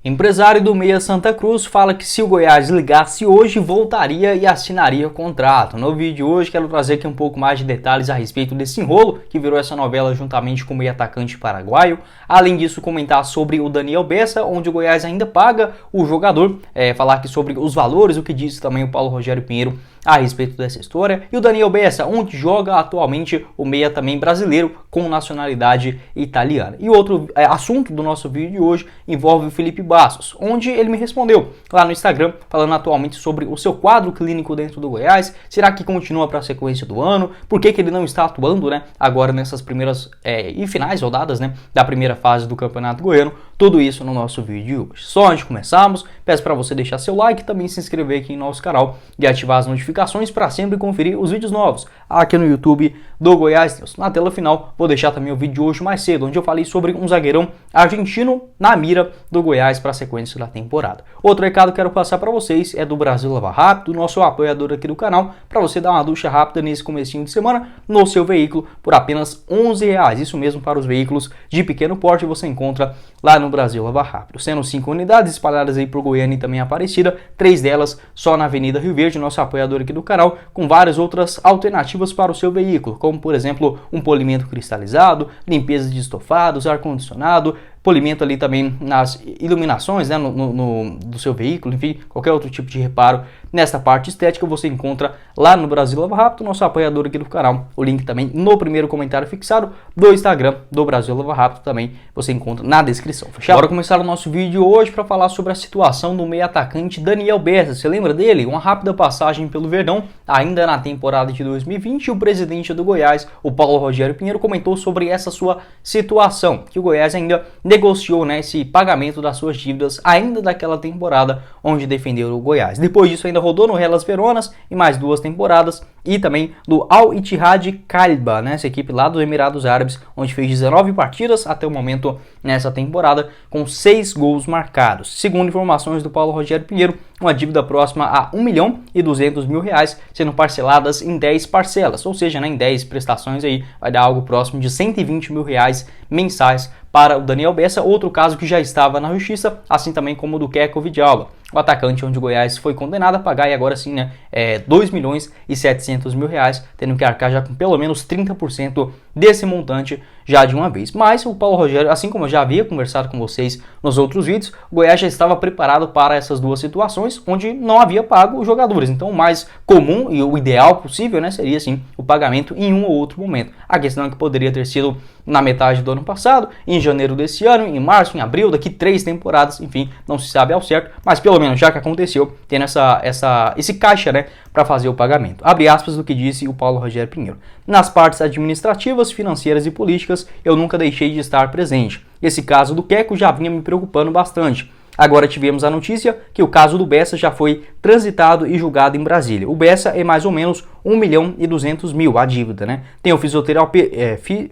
Empresário do Meia Santa Cruz fala que se o Goiás ligasse hoje, voltaria e assinaria o contrato. No vídeo de hoje quero trazer aqui um pouco mais de detalhes a respeito desse enrolo que virou essa novela juntamente com o meio atacante paraguaio. Além disso, comentar sobre o Daniel Bessa, onde o Goiás ainda paga o jogador. Falar aqui sobre os valores, o que disse também o Paulo Rogério Pinheiro a respeito dessa história. E o Daniel Bessa, onde joga atualmente o meia também brasileiro com nacionalidade italiana. E outro assunto do nosso vídeo de hoje envolve o Felipe Bastos, onde ele me respondeu lá no Instagram, falando atualmente sobre o seu quadro clínico dentro do Goiás. Será que continua para a sequência do ano? Por que ele não está atuando, agora nessas primeiras e finais rodadas, da primeira fase do Campeonato Goiano? Tudo isso no nosso vídeo de hoje. Só antes de começarmos, peço para você deixar seu like e também se inscrever aqui em nosso canal e ativar as notificações para sempre conferir os vídeos novos aqui no YouTube do Goiás News. Na tela final, vou deixar também o vídeo de hoje mais cedo, onde eu falei sobre um zagueirão argentino na mira do Goiás para a sequência da temporada. Outro recado que quero passar para vocês é do Brasil Lava Rápido, nosso apoiador aqui do canal, para você dar uma ducha rápida nesse comecinho de semana no seu veículo por apenas R$11. Isso mesmo, para os veículos de pequeno porte você encontra lá no Brasil Lava Rápido, sendo 5 unidades espalhadas aí por Goiânia e também Aparecida, 3 delas só na Avenida Rio Verde, nosso apoiador aqui do canal, com várias outras alternativas para o seu veículo, como por exemplo um polimento cristalizado, limpeza de estofados, ar-condicionado, polimento ali também nas iluminações do seu veículo, enfim, qualquer outro tipo de reparo nesta parte estética você encontra lá no Brasil Lava Rápido, nosso apoiador aqui do canal. O link também no primeiro comentário fixado do Instagram do Brasil Lava Rápido também você encontra na descrição. Fechado? Bora começar o nosso vídeo hoje para falar sobre a situação do meio atacante Daniel Bessa. Você lembra dele? Uma rápida passagem pelo Verdão, ainda na temporada de 2020, o presidente do Goiás, o Paulo Rogério Pinheiro, comentou sobre essa sua situação, que o Goiás ainda negociou esse pagamento das suas dívidas ainda daquela temporada onde defendeu o Goiás. Depois disso ainda rodou no Hellas Veronas em mais 2 temporadas e também do Al Ittihad Kalba, essa equipe lá dos Emirados Árabes, onde fez 19 partidas até o momento nessa temporada com 6 gols marcados. Segundo informações do Paulo Rogério Pinheiro, uma dívida próxima a R$1.200.000, sendo parceladas em 10 parcelas, ou seja, em 10 prestações aí vai dar algo próximo de R$120.000 mensais para o Daniel Bessa, outro caso que já estava na justiça, assim também como o do Keco Vidalba, o atacante onde o Goiás foi condenado a pagar e agora sim, R$2.700.000, tendo que arcar já com pelo menos 30% desse montante já de uma vez. Mas o Paulo Rogério, assim como eu já havia conversado com vocês nos outros vídeos, o Goiás já estava preparado para essas duas situações onde não havia pago os jogadores. Então o mais comum e o ideal possível seria sim o pagamento em um ou outro momento. A questão é que poderia ter sido na metade do ano passado, em janeiro desse ano, em março, em abril, daqui 3 temporadas, enfim, não se sabe ao certo, mas pelo menos já que aconteceu, tendo esse caixa para fazer o pagamento. Abre aspas do que disse o Paulo Rogério Pinheiro. Nas partes administrativas, financeiras e políticas, eu nunca deixei de estar presente. Esse caso do Keco já vinha me preocupando bastante. Agora tivemos a notícia que o caso do Bessa já foi transitado e julgado em Brasília. O Bessa é mais ou menos R$1.200.000 a dívida, Tem o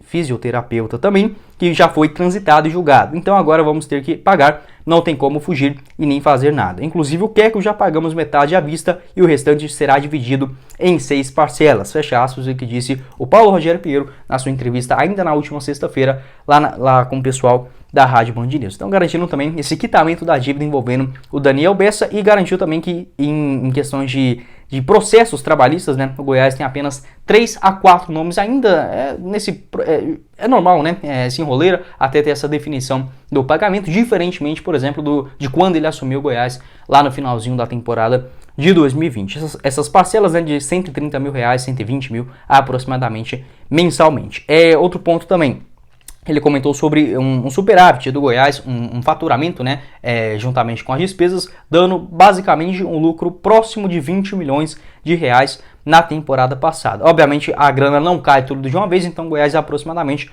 fisioterapeuta também, que já foi transitado e julgado. Então agora vamos ter que pagar, não tem como fugir e nem fazer nada. Inclusive o Keco já pagamos metade à vista e o restante será dividido em 6 parcelas. Fecha aspas, o que disse o Paulo Rogério Pinheiro na sua entrevista ainda na última sexta-feira lá com o pessoal da Rádio Band News. Então garantindo também esse quitamento da dívida envolvendo o Daniel Bessa e garantiu também que em questões de processos trabalhistas, o Goiás tem apenas 3 a 4 nomes ainda é normal, essa enroleira até ter essa definição do pagamento, diferentemente, por exemplo, de quando ele assumiu o Goiás lá no finalzinho da temporada de 2020. Essas parcelas de R$130.000, R$120.000 aproximadamente mensalmente. Outro ponto também. Ele comentou sobre um superávit do Goiás, um faturamento, juntamente com as despesas, dando basicamente um lucro próximo de R$20 milhões na temporada passada. Obviamente a grana não cai tudo de uma vez, então o Goiás aproximadamente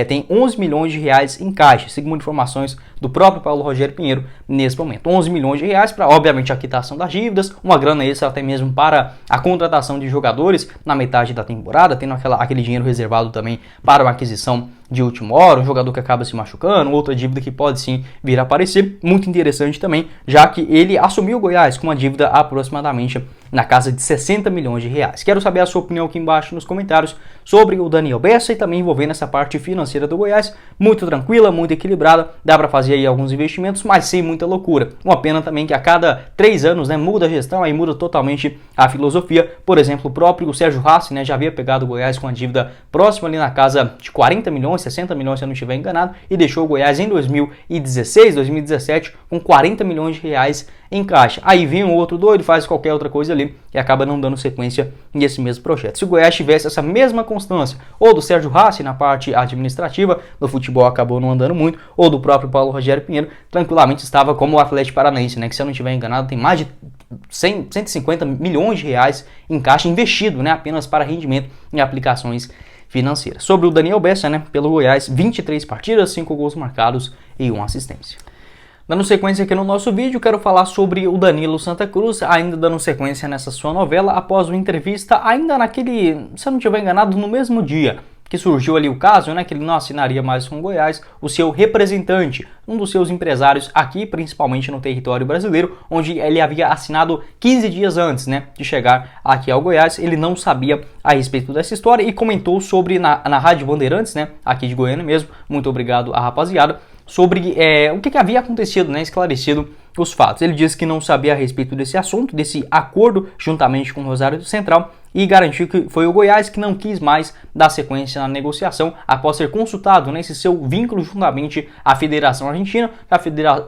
tem R$11 milhões em caixa, segundo informações do próprio Paulo Rogério Pinheiro nesse momento. R$11 milhões para, obviamente, a quitação das dívidas, uma grana extra até mesmo para a contratação de jogadores na metade da temporada, tendo aquele dinheiro reservado também para uma aquisição de última hora, um jogador que acaba se machucando, outra dívida que pode sim vir a aparecer. Muito interessante também, já que ele assumiu o Goiás com uma dívida aproximadamente na casa de 60 milhões de reais. Quero saber a sua opinião aqui embaixo nos comentários sobre o Daniel Bessa e também envolvendo essa parte financeira do Goiás. Muito tranquila, muito equilibrada, dá para fazer aí alguns investimentos, mas sem muita loucura. Uma pena também que a cada 3 anos, né, muda a gestão, aí muda totalmente a filosofia. Por exemplo, o próprio Sérgio Hassi, né, já havia pegado o Goiás com a dívida próxima ali na casa de 40 milhões, 60 milhões se eu não estiver enganado, e deixou o Goiás em 2016, 2017 com 40 milhões de reais em caixa. Aí vem um outro doido, faz qualquer outra coisa ali e acaba não dando sequência nesse mesmo projeto. Se o Goiás tivesse essa mesma constância, ou do Sérgio Hassi na parte administrativa, do futebol acabou não andando muito, ou do próprio Paulo Rogério Pinheiro, tranquilamente estava como o Atlético Paranaense, né, que se eu não estiver enganado tem mais de 150 milhões de reais em caixa investido, né, apenas para rendimento em aplicações financeiras. Sobre o Daniel Bessa, né, pelo Goiás, 23 partidas, 5 gols marcados e 1 assistência. Dando sequência aqui no nosso vídeo, quero falar sobre o Danilo Santa Cruz, ainda dando sequência nessa sua novela, após uma entrevista, ainda naquele, se eu não estiver enganado, no mesmo dia que surgiu ali o caso, né, que ele não assinaria mais com o Goiás, o seu representante, um dos seus empresários aqui, principalmente no território brasileiro, onde ele havia assinado 15 dias antes, né, de chegar aqui ao Goiás. Ele não sabia a respeito dessa história e comentou sobre na Rádio Bandeirantes, né, aqui de Goiânia mesmo, muito obrigado à rapaziada, sobre o que havia acontecido, né, esclarecido os fatos. Ele disse que não sabia a respeito desse assunto, desse acordo juntamente com o Rosário Central, e garantiu que foi o Goiás que não quis mais dar sequência na negociação após ser consultado nesse seu vínculo juntamente à Federação Argentina,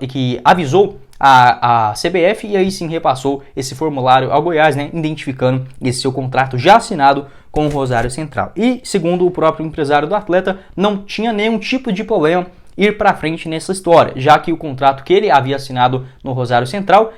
que avisou a CBF e aí sim repassou esse formulário ao Goiás, né, identificando esse seu contrato já assinado com o Rosário Central. E segundo o próprio empresário do atleta, não tinha nenhum tipo de problema ir para frente nessa história, já que o contrato que ele havia assinado no Rosário Central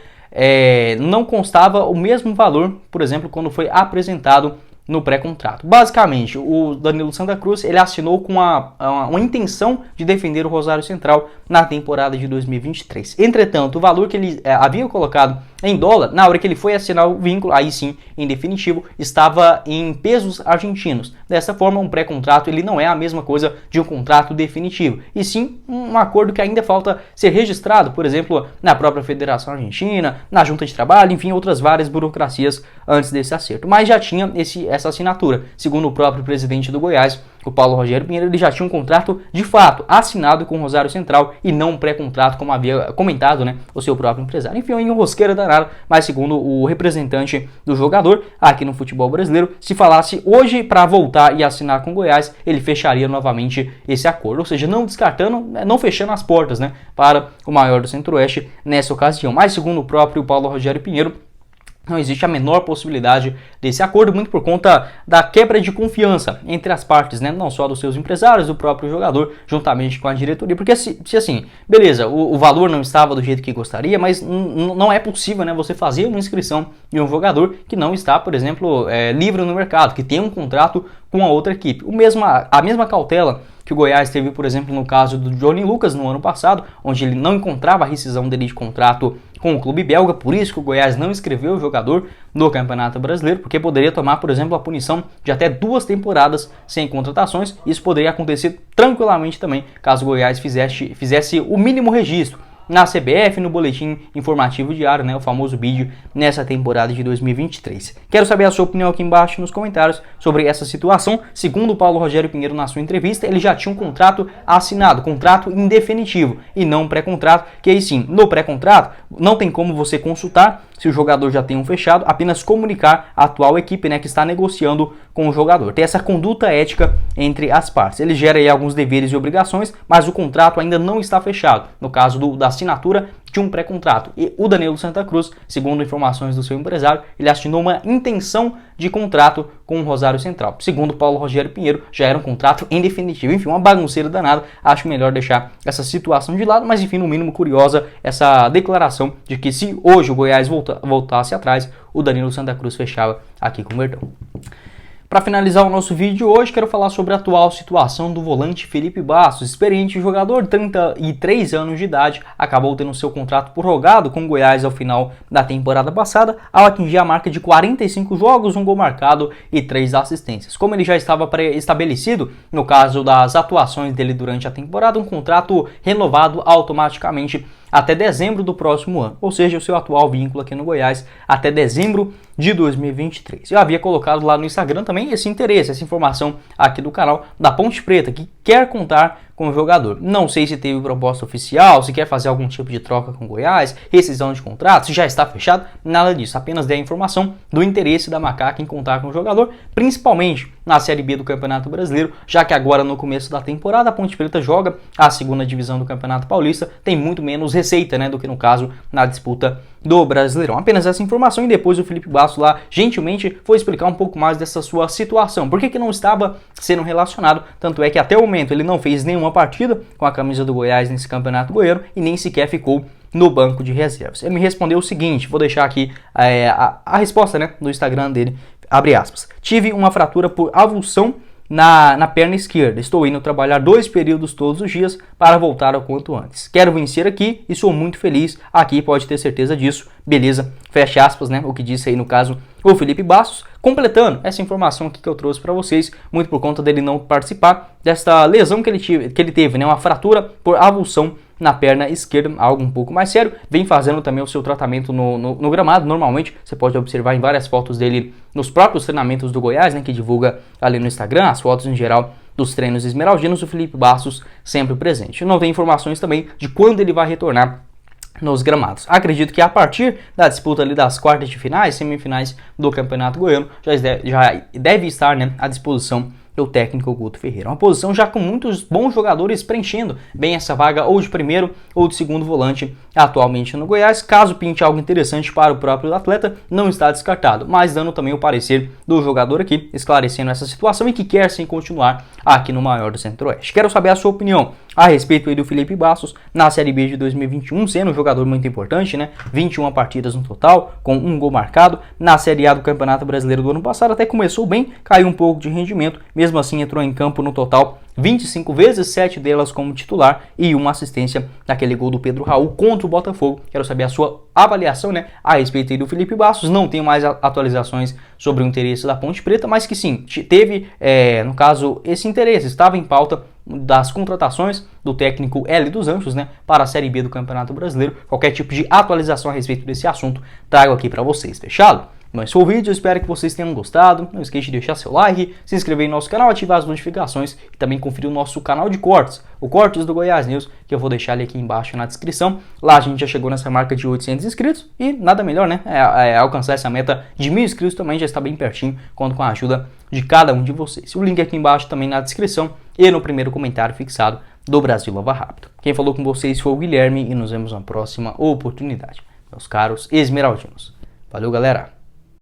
não constava o mesmo valor, por exemplo, quando foi apresentado no pré-contrato. Basicamente, o Danilo Santa Cruz ele assinou com uma intenção de defender o Rosário Central na temporada de 2023. Entretanto, o valor que ele havia colocado em dólar, na hora que ele foi assinar o vínculo, aí sim, em definitivo, estava em pesos argentinos. Dessa forma, um pré-contrato ele não é a mesma coisa de um contrato definitivo, e sim um acordo que ainda falta ser registrado, por exemplo, na própria Federação Argentina, na Junta de Trabalho, enfim, outras várias burocracias antes desse acerto. Mas já tinha essa assinatura. Segundo o próprio presidente do Goiás, o Paulo Rogério Pinheiro, ele já tinha um contrato de fato assinado com o Rosário Central e não um pré-contrato, como havia comentado, né, o seu próprio empresário. Enfim, uma enrosqueira danada, mas segundo o representante do jogador aqui no futebol brasileiro, se falasse hoje para voltar e assinar com o Goiás, ele fecharia novamente esse acordo, ou seja, não descartando, não fechando as portas, né, para o maior do Centro-Oeste nessa ocasião. Mas segundo o próprio Paulo Rogério Pinheiro, não existe a menor possibilidade desse acordo, muito por conta da quebra de confiança entre as partes, né? Não só dos seus empresários, do próprio jogador, juntamente com a diretoria. Porque se assim, beleza, o valor não estava do jeito que gostaria, mas não é possível, né, você fazer uma inscrição de um jogador que não está, por exemplo, livre no mercado, que tem um contrato com a outra equipe. A mesma cautela que o Goiás teve, por exemplo, no caso do Johnny Lucas no ano passado, onde ele não encontrava a rescisão dele de contrato com o clube belga, por isso que o Goiás não inscreveu o jogador no Campeonato Brasileiro, porque poderia tomar, por exemplo, a punição de até 2 temporadas sem contratações. Isso poderia acontecer tranquilamente também, caso o Goiás fizesse o mínimo registro na CBF, no boletim informativo diário, né, o famoso vídeo nessa temporada de 2023. Quero saber a sua opinião aqui embaixo nos comentários sobre essa situação. Segundo o Paulo Rogério Pinheiro na sua entrevista, ele já tinha um contrato assinado, contrato indefinitivo e não um pré-contrato, que aí sim, no pré-contrato não tem como você consultar se o jogador já tem um fechado, apenas comunicar a atual equipe, né, que está negociando com o jogador. Tem essa conduta ética entre as partes. Ele gera aí alguns deveres e obrigações, mas o contrato ainda não está fechado, no caso da assinatura de um pré-contrato. E o Danilo Santa Cruz, segundo informações do seu empresário, ele assinou uma intenção de contrato com o Rosário Central. Segundo Paulo Rogério Pinheiro, já era um contrato em definitivo. Enfim, uma bagunceira danada. Acho melhor deixar essa situação de lado, mas enfim, no mínimo curiosa essa declaração de que se hoje o Goiás voltasse atrás, o Danilo Santa Cruz fechava aqui com o Verdão. Para finalizar o nosso vídeo de hoje, quero falar sobre a atual situação do volante Felipe Bastos, experiente jogador, 33 anos de idade, acabou tendo seu contrato prorrogado com o Goiás ao final da temporada passada, ao atingir a marca de 45 jogos, um gol marcado e 3 assistências. Como ele já estava pré-estabelecido, no caso das atuações dele durante a temporada, um contrato renovado automaticamente até dezembro do próximo ano, ou seja, o seu atual vínculo aqui no Goiás até dezembro de 2023. Eu havia colocado lá no Instagram também esse interesse, essa informação aqui do canal da Ponte Preta, que quer contar com o jogador. Não sei se teve proposta oficial, se quer fazer algum tipo de troca com o Goiás, rescisão de contrato, se já está fechado, nada disso. Apenas dei a informação do interesse da Macaca em contar com o jogador, principalmente na Série B do Campeonato Brasileiro, já que agora no começo da temporada a Ponte Preta joga a segunda divisão do Campeonato Paulista, tem muito menos receita, né, do que no caso na disputa do Brasileirão. Apenas essa informação, e depois o Felipe Bastos lá gentilmente foi explicar um pouco mais dessa sua situação. Por que não estava sendo relacionado? Tanto é que até o momento ele não fez nenhuma partida com a camisa do Goiás nesse Campeonato Goiano e nem sequer ficou no banco de reservas. Ele me respondeu o seguinte, vou deixar aqui a resposta, né, do Instagram dele, abre aspas: tive uma fratura por avulsão na perna esquerda. Estou indo trabalhar 2 períodos todos os dias para voltar o quanto antes. Quero vencer aqui e sou muito feliz aqui, pode ter certeza disso. Beleza, fecha aspas, né? O que disse aí no caso o Felipe Bastos. Completando essa informação aqui que eu trouxe para vocês, muito por conta dele não participar desta lesão que ele teve, né? Uma fratura por avulsão na perna esquerda, algo um pouco mais sério. Vem fazendo também o seu tratamento no gramado. Normalmente você pode observar em várias fotos dele nos próprios treinamentos do Goiás, né, que divulga ali no Instagram, as fotos em geral dos treinos esmeraldinos, o Felipe Bastos sempre presente. Não tem informações também de quando ele vai retornar nos gramados. Acredito que a partir da disputa ali das quartas de finais, semifinais do Campeonato Goiano, já deve estar, né, à disposição do técnico Guto Ferreira. Uma posição já com muitos bons jogadores preenchendo bem essa vaga ou de primeiro ou de segundo volante atualmente no Goiás. Caso pinte algo interessante para o próprio atleta, não está descartado, mas dando também o parecer do jogador aqui, esclarecendo essa situação e que quer sim continuar aqui no maior do Centro-Oeste. Quero saber a sua opinião a respeito aí do Felipe Bastos na Série B de 2021, sendo um jogador muito importante, né? 21 partidas no total, com um gol marcado. Na Série A do Campeonato Brasileiro do ano passado até começou bem, caiu um pouco de rendimento, mesmo assim entrou em campo no total 25 vezes, 7 delas como titular e uma assistência naquele gol do Pedro Raul contra o Botafogo. Quero saber a sua avaliação, né, a respeito aí do Felipe Bastos. Não tenho mais atualizações sobre o interesse da Ponte Preta, mas que sim, teve, no caso, esse interesse, estava em pauta das contratações do técnico Hélio dos Anjos, né, para a Série B do Campeonato Brasileiro. Qualquer tipo de atualização a respeito desse assunto, trago aqui para vocês, fechado? Mas foi o vídeo, eu espero que vocês tenham gostado. Não esqueça de deixar seu like, se inscrever em nosso canal, ativar as notificações e também conferir o nosso canal de cortes, o Cortes do Goiás News, que eu vou deixar ele aqui embaixo na descrição. Lá a gente já chegou nessa marca de 800 inscritos e nada melhor, né? Alcançar essa meta de 1000 inscritos também já está bem pertinho, conto com a ajuda de cada um de vocês. O link aqui embaixo também na descrição e no primeiro comentário fixado do Brasil Lava Rápido. Quem falou com vocês foi o Guilherme e nos vemos na próxima oportunidade, meus caros esmeraldinos. Valeu, galera!